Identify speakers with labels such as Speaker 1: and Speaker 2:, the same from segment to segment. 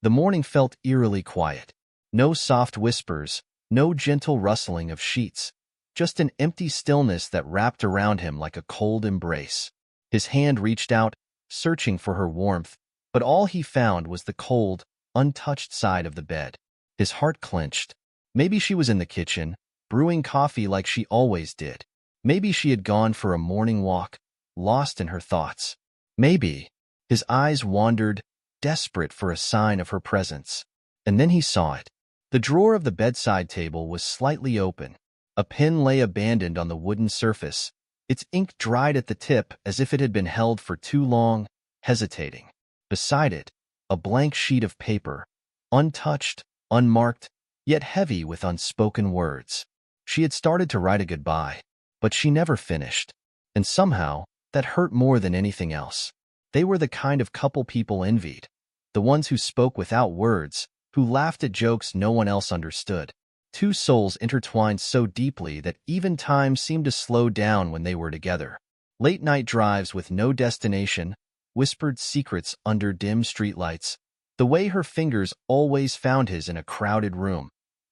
Speaker 1: The morning felt eerily quiet. No soft whispers, no gentle rustling of sheets, just an empty stillness that wrapped around him like a cold embrace. His hand reached out, searching for her warmth, but all he found was the cold, untouched side of the bed. His heart clenched. Maybe she was in the kitchen, brewing coffee like she always did. Maybe she had gone for a morning walk, lost in her thoughts. Maybe. His eyes wandered, desperate for a sign of her presence. And then he saw it. The drawer of the bedside table was slightly open. A pen lay abandoned on the wooden surface, its ink dried at the tip as if it had been held for too long, hesitating. Beside it, a blank sheet of paper, untouched, unmarked, yet heavy with unspoken words. She had started to write a goodbye, but she never finished. And somehow, that hurt more than anything else. They were the kind of couple people envied. The ones who spoke without words, who laughed at jokes no one else understood. Two souls intertwined so deeply that even time seemed to slow down when they were together. Late-night drives with no destination, whispered secrets under dim streetlights, the way her fingers always found his in a crowded room.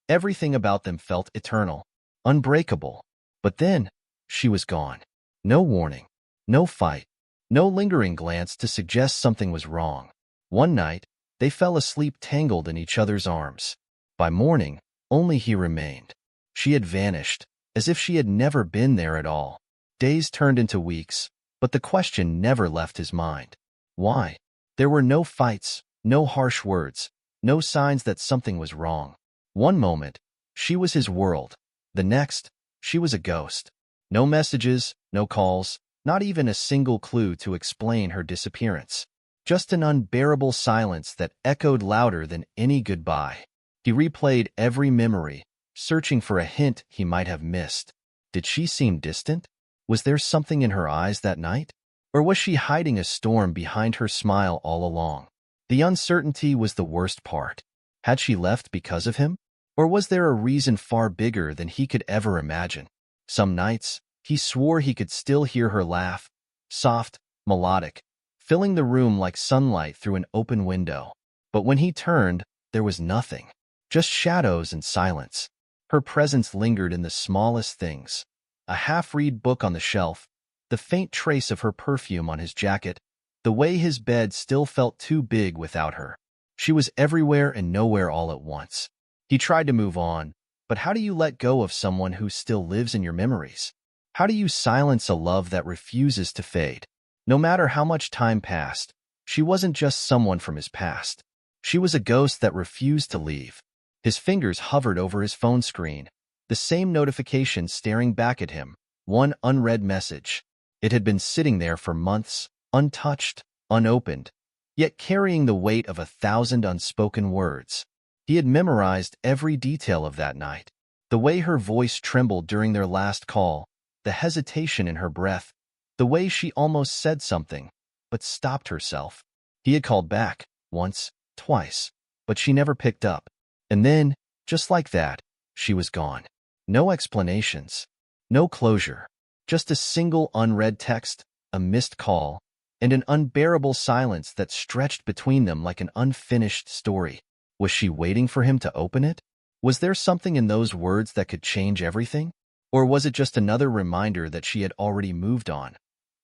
Speaker 1: Everything about them felt eternal, unbreakable. But then, she was gone. No warning, no fight, no lingering glance to suggest something was wrong. One night, they fell asleep tangled in each other's arms. By morning, only he remained. She had vanished, as if she had never been there at all. Days turned into weeks, but the question never left his mind. Why? There were no fights, no harsh words, no signs that something was wrong. One moment, she was his world. The next, she was a ghost. No messages, no calls, not even a single clue to explain her disappearance. Just an unbearable silence that echoed louder than any goodbye. He replayed every memory, searching for a hint he might have missed. Did she seem distant? Was there something in her eyes that night? Or was she hiding a storm behind her smile all along? The uncertainty was the worst part. Had she left because of him? Or was there a reason far bigger than he could ever imagine? Some nights, he swore he could still hear her laugh, soft, melodic, filling the room like sunlight through an open window. But when he turned, there was nothing. Just shadows and silence. Her presence lingered in the smallest things. A half-read book on the shelf, the faint trace of her perfume on his jacket, the way his bed still felt too big without her. She was everywhere and nowhere all at once. He tried to move on, but how do you let go of someone who still lives in your memories? How do you silence a love that refuses to fade? No matter how much time passed, she wasn't just someone from his past. She was a ghost that refused to leave. His fingers hovered over his phone screen, the same notification staring back at him, one unread message. It had been sitting there for months, untouched, unopened, yet carrying the weight of 1,000 unspoken words. He had memorized every detail of that night. The way her voice trembled during their last call, the hesitation in her breath, the way she almost said something, but stopped herself. He had called back, once, twice, but she never picked up. And then, just like that, she was gone. No explanations, no closure, just a single unread text, a missed call, and an unbearable silence that stretched between them like an unfinished story. Was she waiting for him to open it? Was there something in those words that could change everything? Or was it just another reminder that she had already moved on?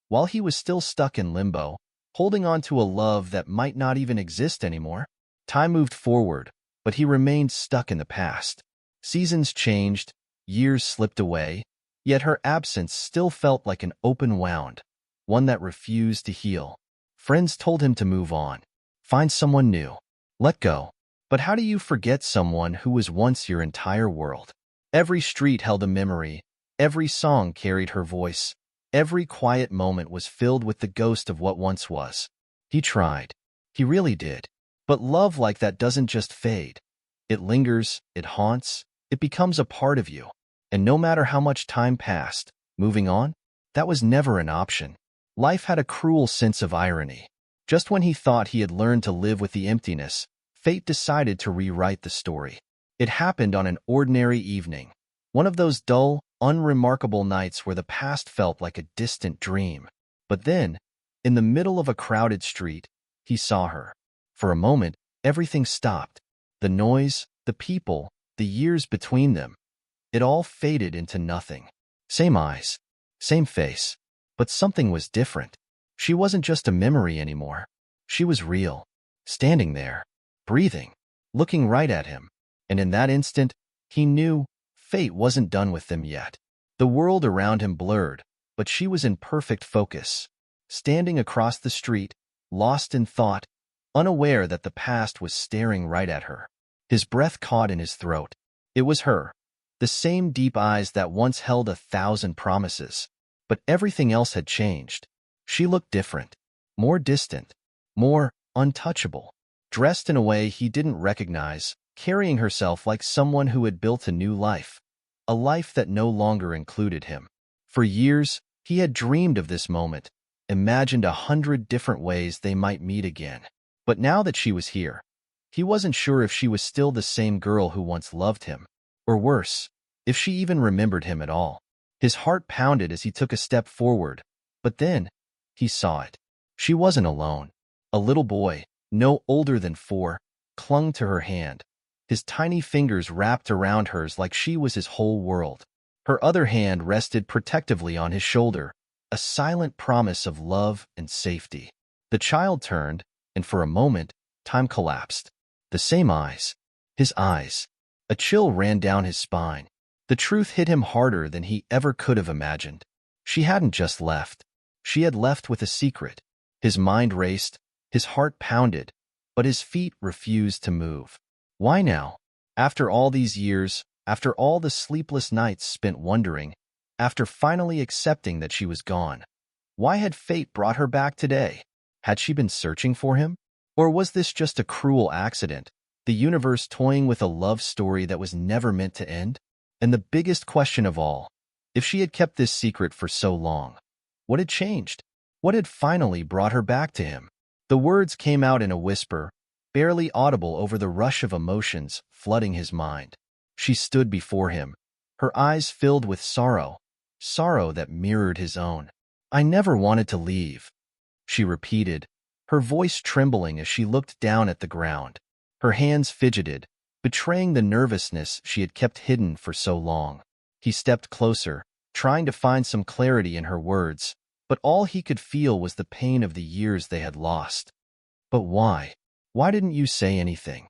Speaker 1: While he was still stuck in limbo, holding on to a love that might not even exist anymore, time moved forward, but he remained stuck in the past. Seasons changed, years slipped away, yet her absence still felt like an open wound, one that refused to heal. Friends told him to move on, find someone new, let go. But how do you forget someone who was once your entire world? Every street held a memory, every song carried her voice, every quiet moment was filled with the ghost of what once was. He tried. He really did. But love like that doesn't just fade. It lingers, it haunts, it becomes a part of you. And no matter how much time passed, moving on, that was never an option. Life had a cruel sense of irony. Just when he thought he had learned to live with the emptiness, fate decided to rewrite the story. It happened on an ordinary evening, one of those dull, unremarkable nights where the past felt like a distant dream. But then, in the middle of a crowded street, he saw her. For a moment, Everything stopped. The noise, the people, the years between them. It all faded into nothing. Same eyes, same face, but something was different. She wasn't just a memory anymore. She was real, standing there, breathing, looking right at him. And in that instant, he knew fate wasn't done with them yet. The world around him blurred, but she was in perfect focus, standing across the street, lost in thought, unaware that the past was staring right at her. His breath caught in his throat. It was her, the same deep eyes that once held 1,000 promises. But everything else had changed. She looked different, more distant, more untouchable, dressed in a way he didn't recognize, carrying herself like someone who had built a new life, a life that no longer included him. For years, he had dreamed of this moment, imagined 100 different ways they might meet again. But now that she was here, he wasn't sure if she was still the same girl who once loved him, or worse, if she even remembered him at all. His heart pounded as he took a step forward, but then he saw it. She wasn't alone. A little boy, no older than 4, clung to her hand, his tiny fingers wrapped around hers like she was his whole world. Her other hand rested protectively on his shoulder, a silent promise of love and safety. The child turned, and for a moment, time collapsed. The same eyes. His eyes. A chill ran down his spine. The truth hit him harder than he ever could have imagined. She hadn't just left. She had left with a secret. His mind raced, his heart pounded, but his feet refused to move. Why now? After all these years, after all the sleepless nights spent wondering, after finally accepting that she was gone, why had fate brought her back today? Had she been searching for him? Or was this just a cruel accident, the universe toying with a love story that was never meant to end? And the biggest question of all, if she had kept this secret for so long, what had changed? What had finally brought her back to him? The words came out in a whisper, barely audible over the rush of emotions flooding his mind. She stood before him, her eyes filled with sorrow, sorrow that mirrored his own. "I never wanted to leave," she repeated, her voice trembling as she looked down at the ground. Her hands fidgeted, betraying the nervousness she had kept hidden for so long. He stepped closer, trying to find some clarity in her words, but all he could feel was the pain of the years they had lost. "But why? Why didn't you say anything?"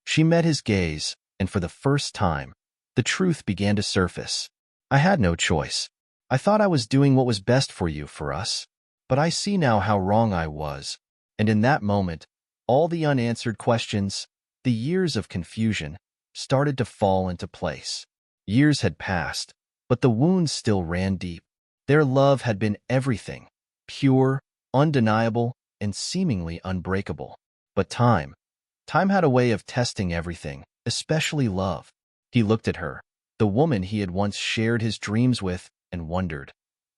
Speaker 1: She met his gaze, and for the first time, the truth began to surface. "I had no choice. I thought I was doing what was best for you, for us. But I see now how wrong I was." And in that moment, all the unanswered questions, the years of confusion, started to fall into place. Years had passed, but the wounds still ran deep. Their love had been everything, pure, undeniable, and seemingly unbreakable. But time had a way of testing everything, especially love. He looked at her, the woman he had once shared his dreams with, and wondered,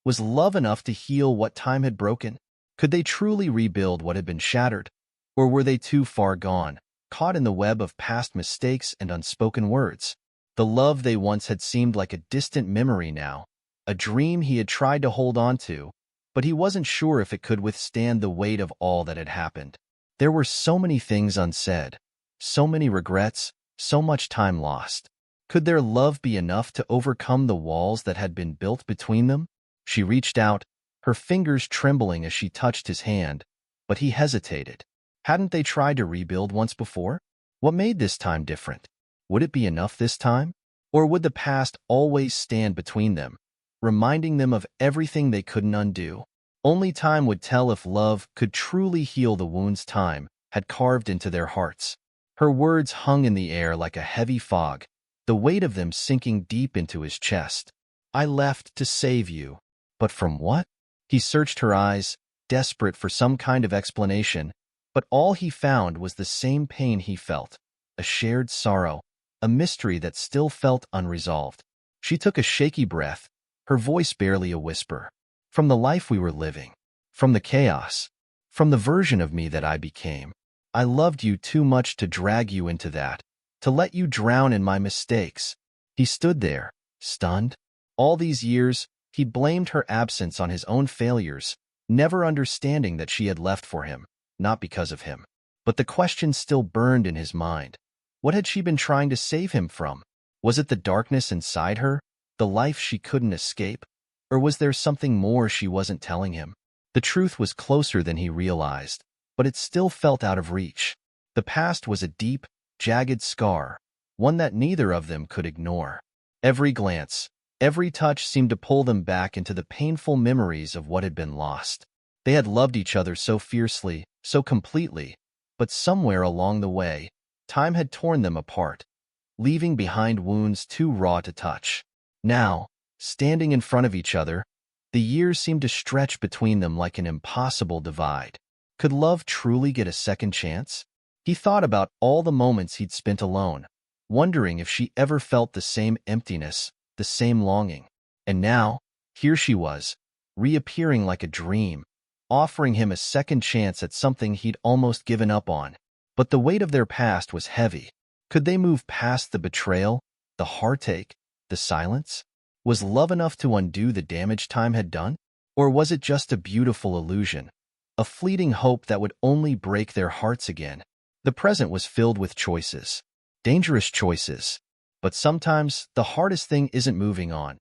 Speaker 1: was love enough to heal what time had broken? Could they truly rebuild what had been shattered? Or were they too far gone, caught in the web of past mistakes and unspoken words? The love they once had seemed like a distant memory now, a dream he had tried to hold on to, but he wasn't sure if it could withstand the weight of all that had happened. There were so many things unsaid, so many regrets, so much time lost. Could their love be enough to overcome the walls that had been built between them? She reached out, her fingers trembling as she touched his hand, but he hesitated. Hadn't they tried to rebuild once before? What made this time different? Would it be enough this time? Or would the past always stand between them, reminding them of everything they couldn't undo? Only time would tell if love could truly heal the wounds time had carved into their hearts. Her words hung in the air like a heavy fog, the weight of them sinking deep into his chest. "I left to save you. But from what?" He searched her eyes, desperate for some kind of explanation, but all he found was the same pain he felt, a shared sorrow, a mystery that still felt unresolved. She took a shaky breath, her voice barely a whisper. "From the life we were living, from the chaos, from the version of me that I became, I loved you too much to drag you into that, to let you drown in my mistakes." He stood there, stunned. All these years, he'd blamed her absence on his own failures, never understanding that she had left for him, not because of him, But the question still burned in his mind. What had she been trying to save him from? Was it the darkness inside her, the life she couldn't escape? Or was there something more she wasn't telling him? The truth was closer than he realized, but it still felt out of reach. The past was a deep, jagged scar, one that neither of them could ignore. Every glance, every touch seemed to pull them back into the painful memories of what had been lost. They had loved each other so fiercely, so completely, but somewhere along the way, time had torn them apart, leaving behind wounds too raw to touch. Now, standing in front of each other, the years seemed to stretch between them like an impossible divide. Could love truly get a second chance? He thought about all the moments he'd spent alone, wondering if she ever felt the same emptiness, the same longing. And now, here she was, reappearing like a dream, offering him a second chance at something he'd almost given up on. But the weight of their past was heavy. Could they move past the betrayal, the heartache, the silence? Was love enough to undo the damage time had done? Or was it just a beautiful illusion, a fleeting hope that would only break their hearts again? The present was filled with choices, dangerous choices. But sometimes the hardest thing isn't moving on.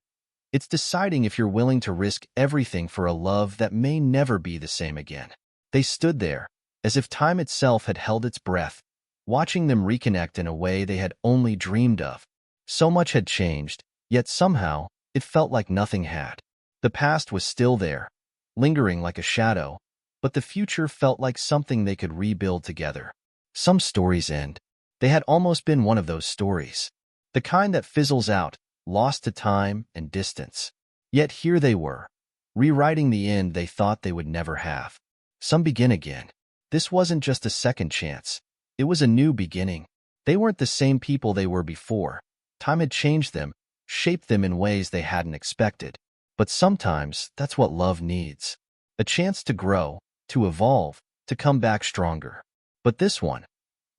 Speaker 1: It's deciding if you're willing to risk everything for a love that may never be the same again. They stood there, as if time itself had held its breath, watching them reconnect in a way they had only dreamed of. So much had changed, yet somehow it felt like nothing had. The past was still there, lingering like a shadow, but the future felt like something they could rebuild together. Some stories end. They had almost been one of those stories. The kind that fizzles out, lost to time and distance. Yet here they were, rewriting the end they thought they would never have. Some begin again. This wasn't just a second chance. It was a new beginning. They weren't the same people they were before. Time had changed them, shaped them in ways they hadn't expected. But sometimes that's what love needs. A chance to grow, to evolve, to come back stronger. But this one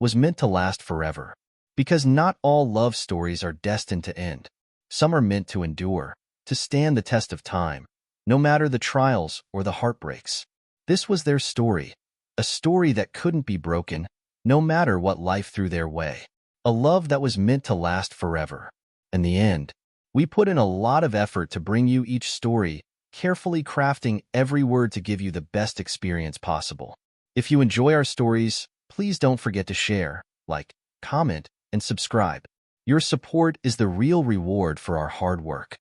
Speaker 1: was meant to last forever. Because not all love stories are destined to end. Some are meant to endure, to stand the test of time, no matter the trials or the heartbreaks. This was their story, a story that couldn't be broken, no matter what life threw their way. A love that was meant to last forever. In the end, we put in a lot of effort to bring you each story, carefully crafting every word to give you the best experience possible. If you enjoy our stories, please don't forget to share, like, comment, and subscribe. Your support is the real reward for our hard work.